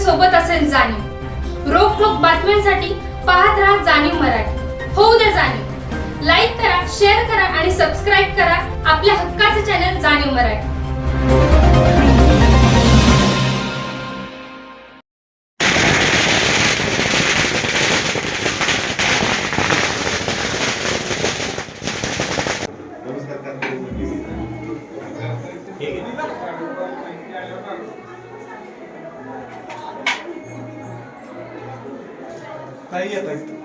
सोबत असेल जाणीव। रोखोक बातम्यांसाठी पाहत राहा जाणीव मराठी। होऊ द्या जाणीव। लाईक करा, शेअर करा आणि सबस्क्राईब करा आपल्या हक्काचे चॅनल जाणीव मराठी। काही येत आहे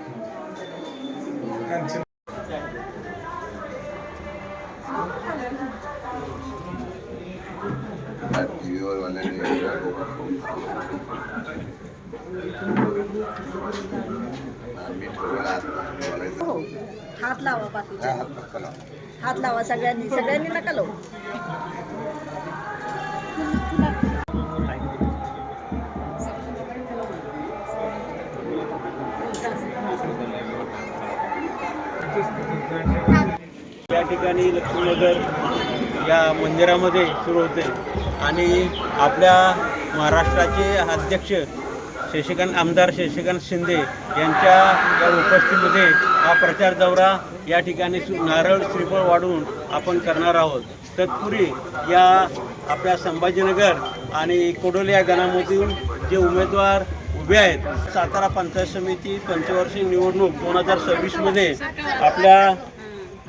हात लावा बाकीच्या हात लावा सगळ्यांनी नका लावू। या ठिकाणी लक्ष्मीनगर या मंदिरामध्ये सुरू होते आणि आपल्या महाराष्ट्राचे अध्यक्ष आमदार शशिकांत शिंदे यांच्या या उपस्थितीमध्ये हा प्रचार दौरा या ठिकाणी नारळ श्रीफळ वाढवून आपण करणार आहोत। तत्पूर्वी या आपल्या संभाजीनगर आणि कोडोली या गणामधून जे उमेदवार उभे आहेत, सातारा पंचायत समिती पंचवार्षिक निवडणूक 2026मध्ये आपल्या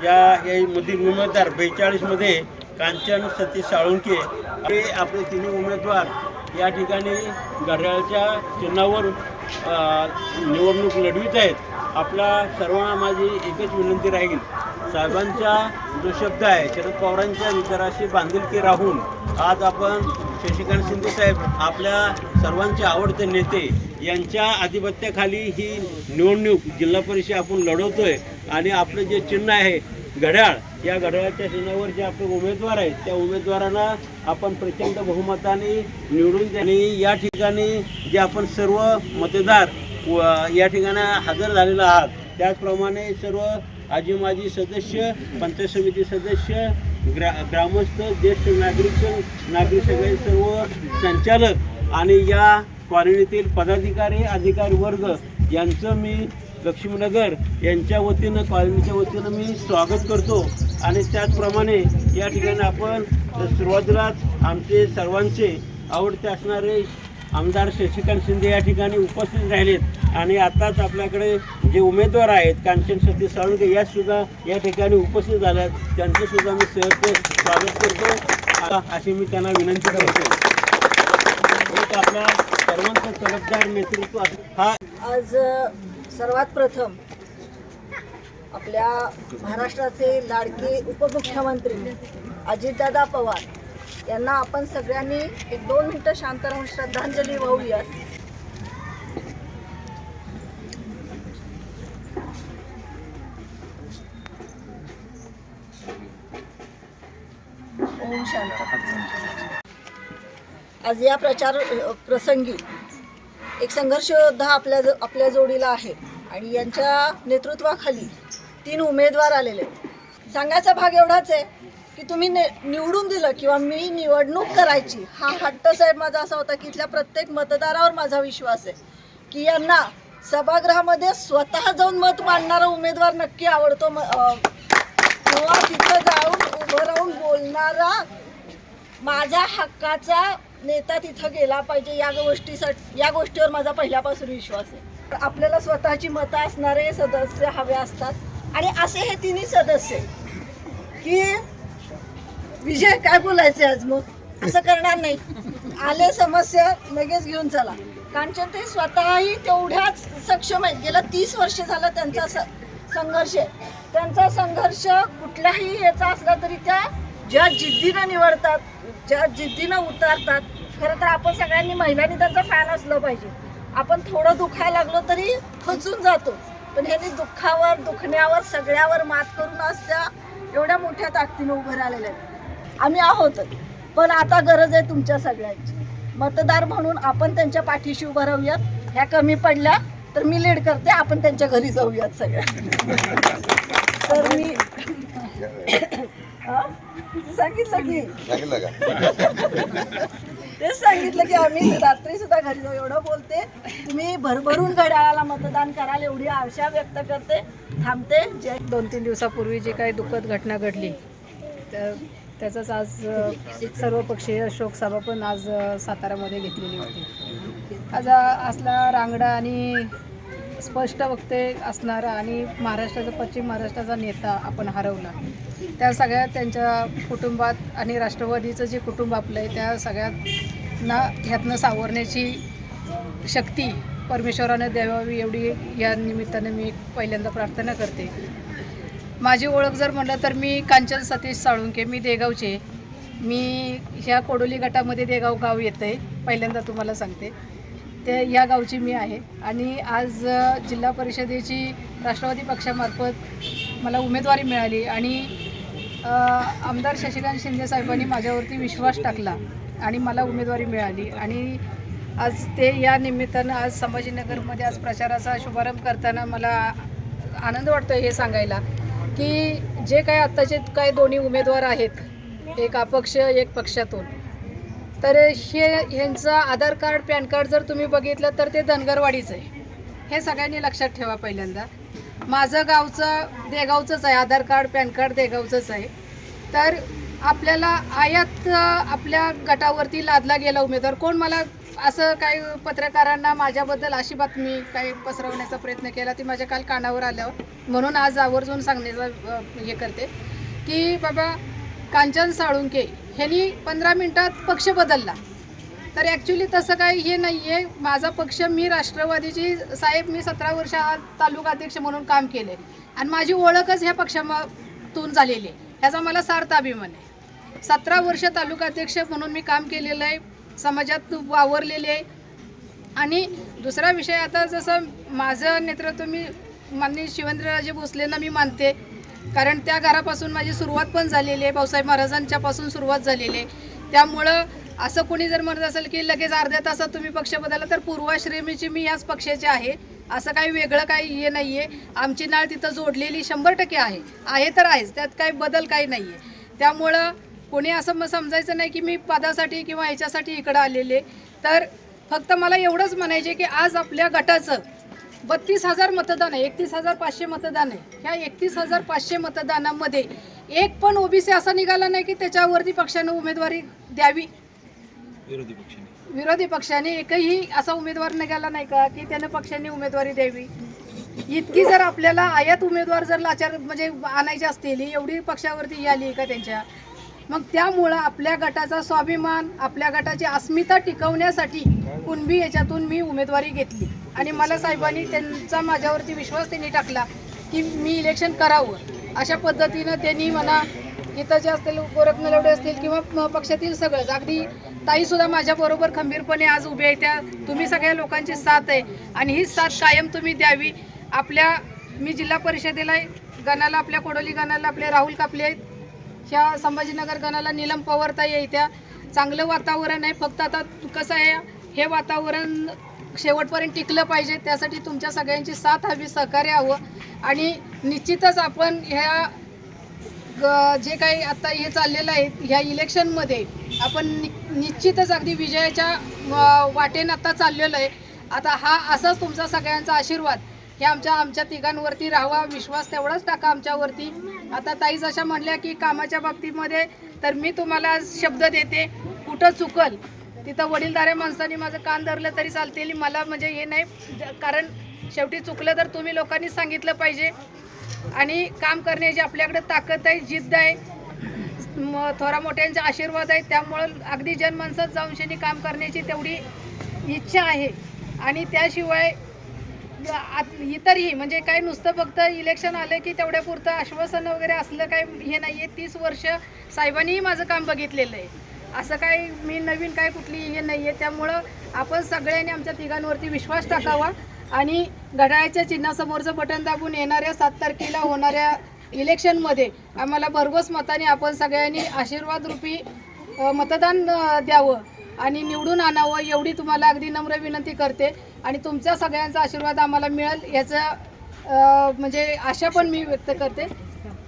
यामधील उमेदवार 42मध्ये कांचन सतीश साळुंखे हे आपले तिन्ही उमेदवार या ठिकाणी घड्याळाच्या चिन्हावर निवडणूक लढवित आहेत। आपल्या सर्वांना माझी एकच विनंती राहील, साहेबांचा जो शब्द आहे शरद पवारांच्या विचाराशी बांधिलकी राहून आज आपण शशिकांत शिंदे साहेब आपल्या सर्वांचे आवडते नेते यांच्या आधिपत्याखाली ही निवडणूक जिल्हा परिषद आपण लढवतोय आणि आपलं जे चिन्ह आहे घड्याळ, या घड्याळाच्या चिन्हावर जे आपले उमेदवार आहेत त्या उमेदवारांना आपण प्रचंड बहुमताने निवडून द्याने या ठिकाणी जे आपण सर्व मतदार या ठिकाणी हजर झालेला आहात, त्याचप्रमाणे सर्व आजी माजी सदस्य, पंचायत समिती सदस्य, ग्रामस्थ, ज्येष्ठ नागरिक सगळे सर्व संचालक आणि या कॉलनीतील पदाधिकारी अधिकारी वर्ग यांचं मी लक्ष्मीनगर यांच्या वतीनं कॉलनीच्या वतीनं मी स्वागत करतो। आणि त्याचप्रमाणे या ठिकाणी आपण सुरुवातीलाच आमचे सर्वांचे आवडते असणारे आमदार शशिकांत शिंदे या ठिकाणी उपस्थित राहिलेत आणि आताच आपल्याकडे जे उमेदवार आहेत कांचन सतीश साळुंखे यासुद्धा या ठिकाणी उपस्थित झाल्यात, त्यांचंसुद्धा मी सहर्ष स्वागत करतो अशी मी त्यांना विनंती करतो। आपल्या सर्वांचं तलबदार नेतृत्व हा आज सर्वात प्रथम आपल्या महाराष्ट्राचे लाडके उपमुख्यमंत्री अजितदादा पवार यांना आपण सगळ्यांनी 1-2 मिनिटं शांत राहून श्रद्धांजली वाहूयात। ओम शांती। आज या प्रचार प्रसंगी एक संघर्ष योद्धा आपल्या जोडीला आहे आणि यांच्या नेतृत्वाखाली 3 उमेदवार आलेले। सांगायचा भाग एवढाच आहे की तुम्ही निवडून दिलं किंवा मी निवडणूक करायची हा हट्ट साहेब माझा असा होता की इथल्या प्रत्येक मतदारावर माझा विश्वास आहे की यांना सभागृहामध्ये स्वतः जाऊन मत मांडणारा उमेदवार नक्की आवडतो किंवा तिथं जाऊन उभं राहून बोलणारा माझा हक्काचा नेता तिथं गेला पाहिजे। या गोष्टीवर माझा पहिल्यापासून विश्वास आहे। आपल्याला स्वतःची मतं असणारे सदस्य हवे असतात आणि असे हे 3 सदस्य की विजय काय बोलायचे आज मग असं करणार नाही, आले समस्या लगेच घेऊन चला। कांचन ते स्वतःही तेवढ्याच सक्षम आहेत, गेल्या 30 वर्ष झालं त्यांचा संघर्ष आहे। त्यांचा संघर्ष कुठल्याही याचा असला तरी त्या ज्या जिद्दीनं निवडतात, ज्या जिद्दीनं उतरतात। खरं तर आपण सगळ्यांनी महिलांनी त्यांचा फॅन असलं पाहिजे। आपण थोडं दुखायला लागलो तरी खचून जातो, पण ह्यांनी दुखण्यावर सगळ्यावर मात करून आज त्या एवढ्या मोठ्या ताकदीनं उभं राहिलेल्या आहेत। आम्ही आहोत, पण आता गरज आहे तुमच्या सगळ्यांची। मतदार म्हणून आपण त्यांच्या पाठीशी उभं राहूयात। ह्या कमी पडल्या तर मी लीड करते, आपण त्यांच्या घरी जाऊयात सगळ्या। तर मी सांगितलं की तेच सांगितलं की आम्ही रात्री सुद्धा घरी जाऊ एवढं बोलते. तुम्ही भरभरून घड्याळाला मतदान कराल एवढी आशा व्यक्त करते. थांबते. जय 2-3 दिवसापूर्वी जी काही दुःखद घटना घडली तर त्याचाच आज एक सर्वपक्षीय शोकसभा पण आज साताऱ्यामध्ये घेतलेली होती. आज असला रांगडा आणि स्पष्ट वक्ते असणारा आणि पश्चिम महाराष्ट्राचा नेता आपण हरवला. त्या सगळ्या त्यांच्या कुटुंबात आणि राष्ट्रवादीचं जे कुटुंब आपलं आहे त्या सगळ्यांना ह्यातनं सावरण्याची शक्ती परमेश्वरानं द्यावी एवढी या निमित्तानं मी पहिल्यांदा प्रार्थना करते. माझी ओळख जर म्हटलं तर मी कांचन सतीश साळुंके, मी देगावचे. मी ह्या कोडोली गटामध्ये देगाव गाव येतं आहे, पहिल्यांदा तुम्हाला सांगते. ते या गावची मी आहे आणि आज जिल्हा परिषदेची राष्ट्रवादी पक्षामार्फत मला उमेदवारी मिळाली आणि आमदार शशिकांत शिंदे साहेबांनी माझ्यावरती विश्वास टाकला आणि मला उमेदवारी मिळाली. आणि आज ते या निमित्तानं आज संभाजीनगरमध्ये आज प्रचाराचा शुभारंभ करताना मला आनंद वाटतो हे सांगायला की जे काय आत्ताचे काय दोन्ही उमेदवार आहेत, एक अपक्ष एक पक्षातून, तर ह्यांचं आधार कार्ड पॅन कार्ड जर तुम्ही बघितलं तर ते धनगरवाडीचं आहे. हे सगळ्यांनी लक्षात ठेवा. पहिल्यांदा माझं गावचं देगावचंच आहे, आधार कार्ड पॅन कार्ड देगावचंच आहे. तर आपल्याला आयात आपल्या गटावरती लादला गेला उमेदवार कोण. मला असं काही पत्रकारांना माझ्याबद्दल अशी बातमी काही पसरवण्याचा प्रयत्न केला ती माझ्या काल कानावर आल्यावर, म्हणून आज आवर्जून सांगण्याचा हे करते की बाबा कांचन साळुंके ह्यांनी 15 मिनिटात पक्ष बदलला. तर ॲक्च्युली तसं काही हे नाही आहे. माझा पक्ष, मी राष्ट्रवादीची साहेब, मी 17 वर्ष तालुका अध्यक्ष म्हणून काम केले आणि माझी ओळखच ह्या पक्षातून झालेली आहे. ह्याचा मला सार्थ अभिमान आहे. 17 वर्ष तालुका अध्यक्ष म्हणून मी काम केलेलं आहे, समाजात वावरलेले आहे. आणि दुसरा विषय, आता जसं माझं नेतृत्व मी माननीय शिवेंद्रराजे भोसलेंना मी मानते, कारण त्या घरापासून माझी सुरुवात पण झालेली आहे, भाऊसाहेब महाराजांच्यापासून सुरुवात झालेली आहे. त्यामुळं असं कोणी जर म्हणत असेल की लगेच अर्ध्या तासात तुम्ही पक्ष बदलला, तर पूर्वाश्रमीची मी याच पक्षाचे आहे. असं काही वेगळं काही हे नाही आहे. आमची नाळ तिथं जोडलेली 100% आहे तर आहेच, त्यात काही बदल काही नाही आहे. त्यामुळं कोणी असं समजायचं नाही की मी पदासाठी किंवा ह्याच्यासाठी इकडं आलेले. तर फक्त मला एवढंच म्हणायचे की आज आपल्या गटाचं 32,000 मतदान आहे, 31,500 मतदान आहे. ह्या 31,500 मतदानामध्ये एक पण ओबीसी असा निघाला नाही की त्याच्यावरती पक्षानं उमेदवारी द्यावी. विरोधी पक्षाने एकही असा उमेदवार निघाला नाही का की त्यानं पक्षाने उमेदवारी द्यावी. इतकी जर आपल्याला आयात उमेदवार जर लाचार म्हणजे आणायची असतील, एवढी पक्षावरती आली का त्यांच्या, मग त्यामुळं आपल्या गटाचा स्वाभिमान, आपल्या गटाची अस्मिता टिकवण्यासाठी कुणबी याच्यातून मी उमेदवारी घेतली. आणि मला साहेबांनी त्यांचा माझ्यावरती विश्वास त्यांनी टाकला की मी इलेक्शन करावं. अशा पद्धतीनं त्यांनी मला इथं जे असतील गोरखनलवडे असतील किंवा पक्षातील सगळंच, अगदी ताईसुद्धा माझ्याबरोबर खंबीरपणे आज उभे आहे. त्या तुम्ही सगळ्या लोकांची साथ आहे आणि ही साथ कायम तुम्ही द्यावी. मी जिल्हा परिषदेला गणाला, आपल्या कोडोली गणाला आपले राहुल कापले आहेत, ह्या संभाजीनगर गणाला नीलम पवारताई येत्या. चांगलं वातावरण आहे. फक्त आता कसं आहे, हे वातावरण शेवटपर्यंत टिकलं पाहिजे, त्यासाठी तुमच्या सगळ्यांची साथ हवी, सहकार्य हवं. आणि निश्चितच आपण ह्या जे काही आता हे चाललेलं आहे ह्या इलेक्शनमध्ये आपण निश्चितच अगदी विजयाच्या वाटेनं आता चाललेलं आहे. आता हा असाच तुमचा सगळ्यांचा आशीर्वाद हे आमच्या तिघांवरती राहावा, विश्वास तेवढाच टाका आमच्यावरती. आता ताई जशा म्हणल्या की कामाच्या बाबतीमध्ये, तर मी तुम्हाला शब्द देते, कुठं चुकल तिथं वडीलधाऱ्या माणसांनी माझं कान धरलं तरी चालते. मला म्हणजे हे नाही, कारण शेवटी चुकलं तर तुम्ही लोकांनी सांगितलं पाहिजे. आणि काम करण्याची आपल्याकडे ताकद आहे, जिद्द आहे, थोरा मोठ्यांचे आशीर्वाद आहे. त्यामुळं अगदी जनमानसात जाऊन शेनी काम करण्याची तेवढी इच्छा आहे. आणि त्याशिवाय इतरही म्हणजे काय नुसतं फक्त इलेक्शन आलं की तेवढ्यापुरतं आश्वासन वगैरे असलं काय हे नाही आहे. 30 वर्ष साहेबांनीही माझं काम बघितलेलं आहे. असं काय मी नवीन काय कुठली हे नाही आहे. त्यामुळं आपण सगळ्यांनी आमच्या तिघांवरती विश्वास टाकावा आणि घड्याळाच्या चिन्हासमोरचं बटन दाबून येणाऱ्या 7 तारखेला होणाऱ्या इलेक्शनमध्ये आम्हाला भरघोस मताने आपण सगळ्यांनी आशीर्वाद रूपी मतदान द्यावं आणि निवडून आणावं, एवढी तुम्हाला अगदी नम्र विनंती करते. आणि तुमच्या सगळ्यांचा आशीर्वाद आम्हाला मिळेल याचं म्हणजे आशा पण मी व्यक्त करते.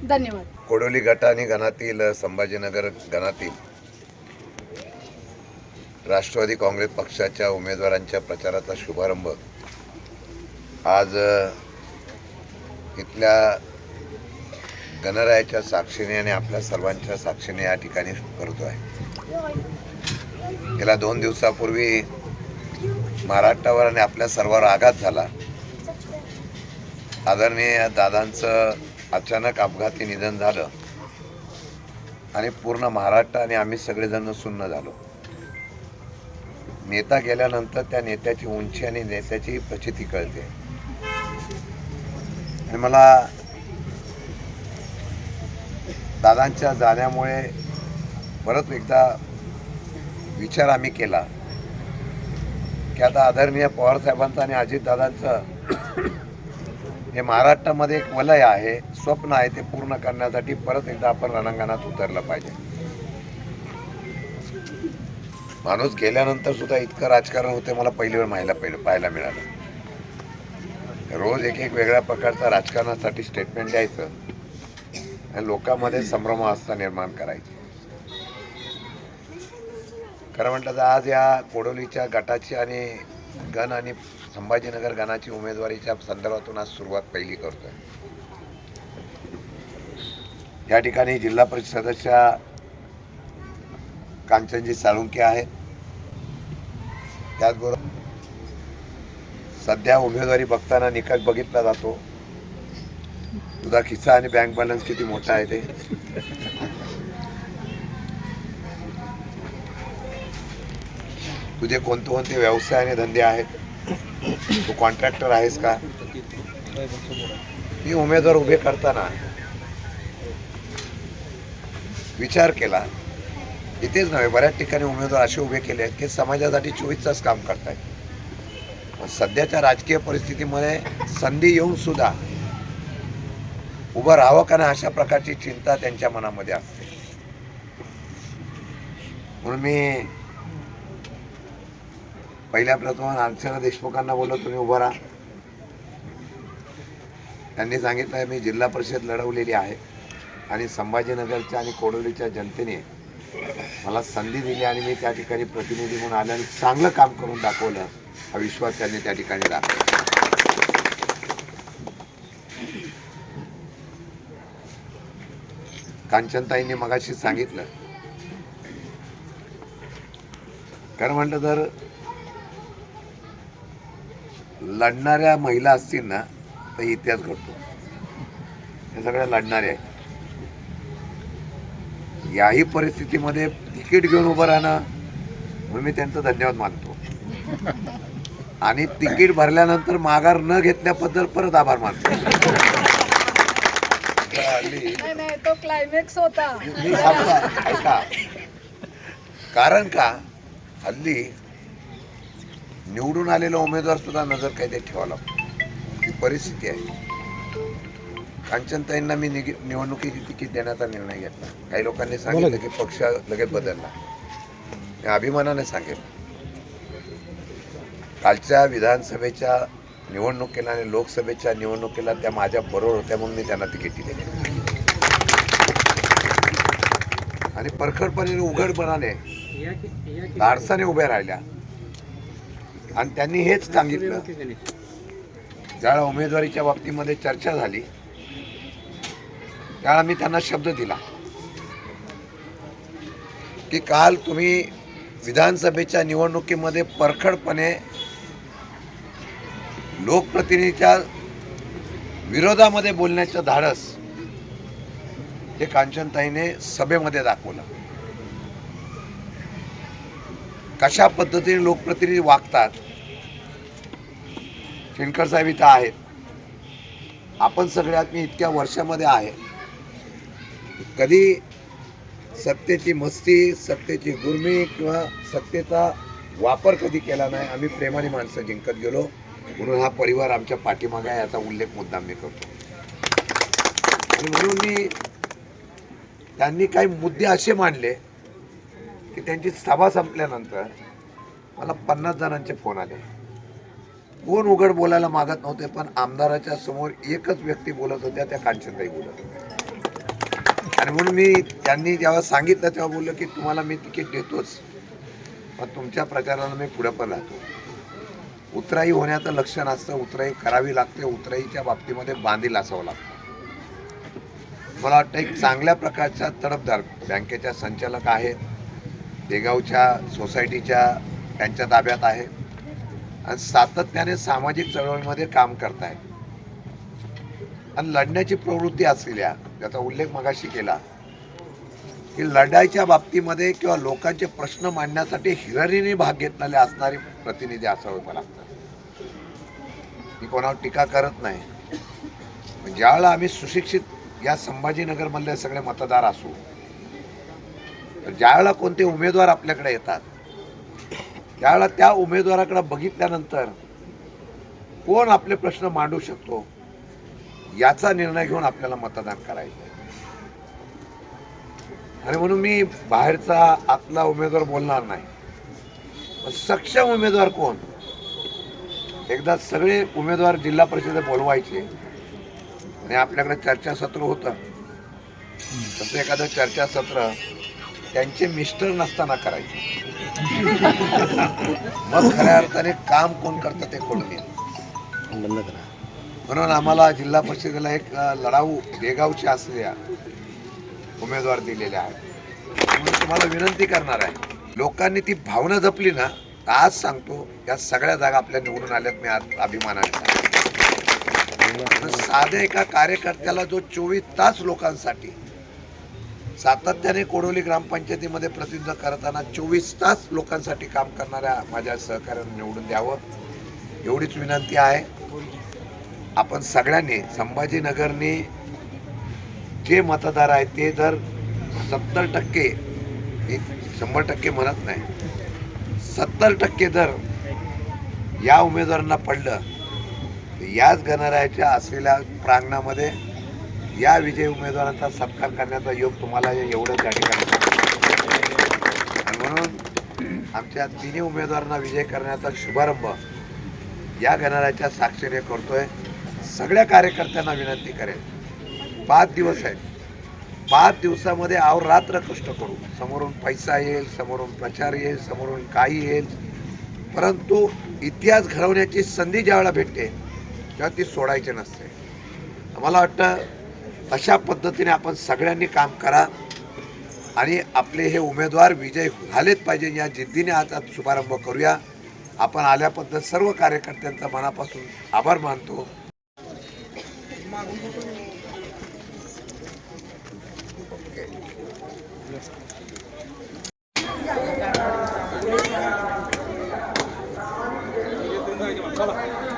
धन्यवाद. कोडोली गट आणि गणातील संभाजीनगर गणातील राष्ट्रवादी काँग्रेस पक्षाच्या उमेदवारांच्या प्रचाराचा शुभारंभ आज इथल्या गणरायाच्या साक्षीने आणि आपल्या सर्वांच्या साक्षीने या ठिकाणी करतो आहे. गेल्या 2 दिवसापूर्वी महाराष्ट्रावर आणि आपल्या सर्वांवर आघात झाला. आदरणीय दादांचं अचानक अपघाती निधन झालं आणि पूर्ण महाराष्ट्र आणि आम्ही सगळेजण सुन्न झालो. नेता गेल्यानंतर त्या नेत्याची उंची आणि नेत्याची प्रचिती कळते. आणि मला दादांच्या जाण्यामुळे परत एकदा विचार आम्ही केला की आता आदरणीय पवारसाहेबांचं आणि अजितदादांचं हे महाराष्ट्रामध्ये एक वलय आहे, स्वप्न आहे, ते पूर्ण करण्यासाठी परत एकदा आपण रणांगणात उतरलं पाहिजे. माणूस गेल्यानंतर सुद्धा इतकं राजकारण होते मला पहिली वेळ पाहायला मिळालं. रोज एक वेगळ्या प्रकारचा राजकारणासाठी स्टेटमेंट द्यायचं आणि लोकांमध्ये संभ्रमावस्था निर्माण करायची. खरं म्हटलं तर आज या कोडोलीच्या गटाची आणि गण आणि संभाजीनगर गणाची उमेदवारीच्या संदर्भातून आज सुरुवात पहिली करतोय. या ठिकाणी जिल्हा परिषद सदस्य कांचनजी साळुंके आहेत. त्याचबरोबर सध्या उमेदवारी बघताना निकष बघितला जातो, तुझा खिस्सा आणि बँक बॅलन्स किती मोठा आहे ते. तुझे कोणते व्यवसाय आणि धंदे आहेत, तू कॉन्ट्रॅक्टर आहेस का. मी उमेदवार उभे करताना विचार केला, इथेच नव्हे बऱ्याच ठिकाणी उमेदवार असे उभे केले आहेत की समाजासाठी 24 तास काम करतायत. सध्याच्या राजकीय परिस्थितीमध्ये संधी येऊन सुद्धा उभं राहावं का नाही अशा प्रकारची चिंता त्यांच्या मनामध्ये असते. म्हणून मी पहिल्या प्रथम अर्चना देशमुखांना बोललो, तुम्ही उभं राहा. त्यांनी सांगितलं मी जिल्हा परिषद लढवलेली आहे आणि संभाजीनगरच्या आणि कोडोलीच्या जनतेने मला संधी दिली आणि मी त्या ठिकाणी प्रतिनिधी म्हणून आले आणि चांगलं काम करून दाखवलं, हा विश्वास त्यांनी त्या ठिकाणी दाखवला. कांचनताईंनी मगाशी सांगितलं, कारण म्हटलं तर लढणाऱ्या महिला असतील ना तर इतिहास घडतो. हे सगळ्या लढणाऱ्या आहेत. याही परिस्थितीमध्ये तिकीट घेऊन उभं राहणं म्हणून मी त्यांचं धन्यवाद मानतो आणि तिकीट भरल्यानंतर माघार न घेतल्याबद्दल परत आभार मानतो. नाही तो क्लायमॅक्स होता. मी ऐका, कारण का हल्ली निवडून आलेला उमेदवार सुद्धा नजर कैदेत ठेवावा लागतो. ही परिस्थिती आहे. कांचनताईंना मी निवडणुकीची तिकीट देण्याचा निर्णय घेतला. काही लोकांनी सांगितलं की पक्ष लगेच बदलला. मी अभिमानाने सांगेन, कालच्या विधानसभेच्या निवडणुकीला आणि लोकसभेच्या निवडणुकीला त्या माझ्या बरोबर होत्या म्हणून मी त्यांना तिकीट दिले आणि परखडपणे उघडपणाने धाडसाने उभ्या राहिल्या. आणि त्यांनी हेच सांगितलं, ज्यावेळा उमेदवारीच्या बाबतीमध्ये चर्चा झाली त्यावेळा मी त्यांना शब्द दिला की काल तुम्ही विधानसभेच्या निवडणुकीमध्ये परखडपणे लोकप्रतिनिधीच्या विरोधामध्ये बोलण्याचं धाडस हे कांचनताईने सभेमध्ये दाखवलं. कशा पद्धतीने लोकप्रतिनिधी वागतात. शिंदकर साहेब इथं आहेत, आपण सगळ्यात मी इतक्या वर्षामध्ये आहे, कधी सत्तेची मस्ती, सत्तेची गुरमी किंवा सत्तेचा वापर कधी केला नाही. आम्ही प्रेमाने माणसं जिंकत गेलो म्हणून हा परिवार आमच्या पाठीमागे आहे याचा उल्लेख मुद्दाम मी करतो. आणि म्हणून मी त्यांनी काही मुद्दे असे मांडले की त्यांची सभा संपल्यानंतर मला 50 जणांचे फोन आले. कोण उघड बोलायला मागत नव्हते, पण आमदाराच्या समोर एकच व्यक्ती बोलत होत्या, त्या कांचनताई बोलत होत्या. आणि म्हणून मी त्यांनी जेव्हा सांगितलं तेव्हा बोललो की तुम्हाला मी तिकीट देतोच, पण तुमच्या प्रचाराला मी पुढे पण राहतो. उतराई होण्याचं लक्षण असतं, उतराई करावी लागते, उतराईच्या बाबतीमध्ये बांधील असावं लागतं. मला वाटतं एक चांगल्या प्रकारचा तडफदार बँकेच्या संचालक आहेत, देगावच्या सोसायटीच्या त्यांच्या ताब्यात आहे आणि सातत्याने सामाजिक चळवळीमध्ये काम करतायत आणि लढण्याची प्रवृत्ती असलेल्या, त्याचा उल्लेख मगाशी केला की लढाईच्या बाबतीमध्ये किंवा लोकांचे प्रश्न मांडण्यासाठी हिरिरीने भाग घेतलेले असणारे प्रतिनिधी असावे मला लागतात. मी कोणावर टीका करत नाही, पण ज्यावेळेला आम्ही सुशिक्षित या संभाजीनगरमधले सगळे मतदार असू, तर ज्यावेळेला कोणते उमेदवार आपल्याकडे येतात त्यावेळेला त्या उमेदवाराकडे बघितल्यानंतर कोण आपले प्रश्न मांडू शकतो याचा निर्णय घेऊन आपल्याला मतदान करायचं आहे. आणि म्हणून मी बाहेरचा आतला उमेदवार बोलणार नाही, पण सक्षम उमेदवार कोण, एकदा सगळे उमेदवार जिल्हा परिषदेत बोलवायचे आणि आपल्याकडे चर्चासत्र होतं. तसं एखादं चर्चासत्र त्यांचे मिस्टर नसताना करायचे, मग खऱ्या अर्थाने काम कोण करतं ते कळून येईल. म्हणून आम्हाला जिल्हा परिषदेला एक लढाऊ देगावचे असलेल्या उमेदवार दिलेले आहेत. म्हणून तुम्हाला विनंती करणार आहे, लोकांनी ती भावना जपली ना, आज सांगतो या सगळ्या जागा आपल्या निवडून आल्यात. मी आज अभिमानाने सांगतो, साध्या एका कार्यकर्त्याला जो 24 तास लोकांसाठी सातत्याने कोडोली ग्रामपंचायतीमध्ये प्रतिनिधित्व करताना 24 तास लोकांसाठी काम करणाऱ्या माझ्या सहकार्याने निवडून द्यावं एवढीच विनंती आहे. आपण सगळ्यांनी संभाजीनगरने जे मतदार आहेत ते जर 70%, 100% म्हणत नाही, 70% जर या उमेदवारांना पडलं तर याच गणरायाच्या असलेल्या प्रांगणामध्ये या विजयी उमेदवारांचा सत्कार करण्याचा योग तुम्हाला एवढं त्या ठिकाणी. आणि म्हणून आमच्या तिन्ही उमेदवारांना विजय करण्याचा शुभारंभ या गणरायाच्या साक्षीने करतोय. सगळ्या कार्यकर्त्यांना विनंती करेल, 5 दिवस आहेत, 5 दिवसामध्ये अहोरात्र कष्ट करू. समोरून पैसा येईल, समोरून प्रचार येईल, समोरून काही येईल, परंतु इतिहास घडवण्याची संधी ज्यावेळेला भेटते तेव्हा ती सोडायची नसते. मला वाटतं अशा पद्धतीने आपण सगळ्यांनी काम करा आणि आपले हे उमेदवार विजय झालेच पाहिजे या जिद्दीने आज शुभारंभ करूया. आपण आल्याबद्दल सर्व कार्यकर्त्यांचा मनापासून आभार मानतो. चला.